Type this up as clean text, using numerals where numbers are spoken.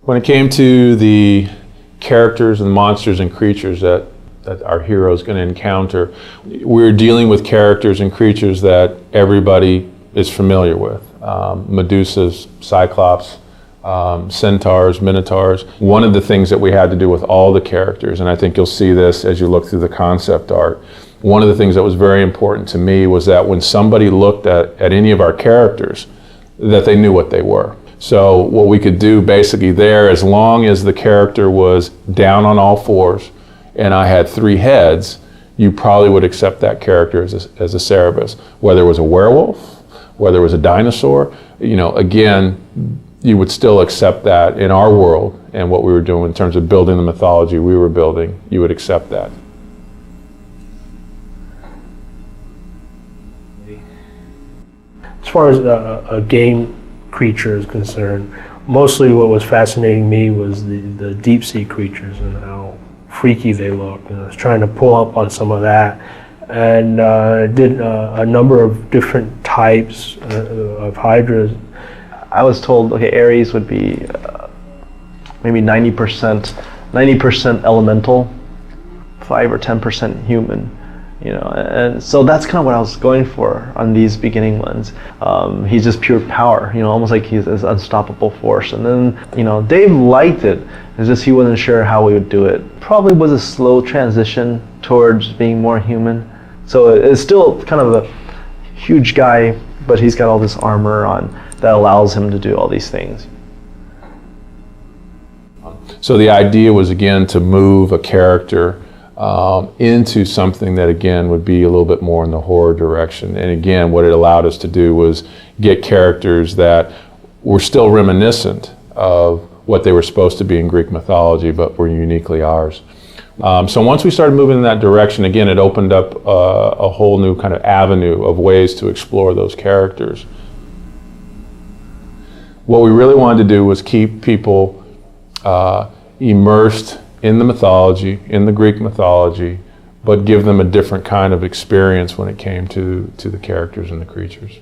When it came to the characters and monsters and creatures that our hero is going to encounter, we're dealing with characters and creatures that everybody is familiar with. Medusas, Cyclops, centaurs, minotaurs. One of the things that we had to do with all the characters, and I think you'll see this as you look through the concept art, one of the things that was very important to me was that when somebody looked at any of our characters, that they knew what they were. So what we could do basically there, as long as the character was down on all fours and I had 3 heads, you probably would accept that character as a Cerberus. Whether it was a werewolf, whether it was a dinosaur, again, you would still accept that in our world and what we were doing in terms of building the mythology we were building, you would accept that. As far as a game creature is concerned, mostly what was fascinating me was the deep sea creatures and how freaky they look. And I was trying to pull up on some of that, and did a number of different types of hydras. I was told, okay, Ares would be maybe 90% elemental, 5 or 10% human. And so that's kind of what I was going for on these beginning ones. He's just pure power, almost like he's this unstoppable force. And then, Dave liked it. It's just he wasn't sure how we would do it. Probably was a slow transition towards being more human. So it's still kind of a huge guy, but he's got all this armor on that allows him to do all these things. So the idea was, again, to move a character into something that, again, would be a little bit more in the horror direction. And again, what it allowed us to do was get characters that were still reminiscent of what they were supposed to be in Greek mythology, but were uniquely ours. So once we started moving in that direction, again, it opened up a whole new kind of avenue of ways to explore those characters. What we really wanted to do was keep people immersed in the mythology, in the Greek mythology, but give them a different kind of experience when it came to the characters and the creatures.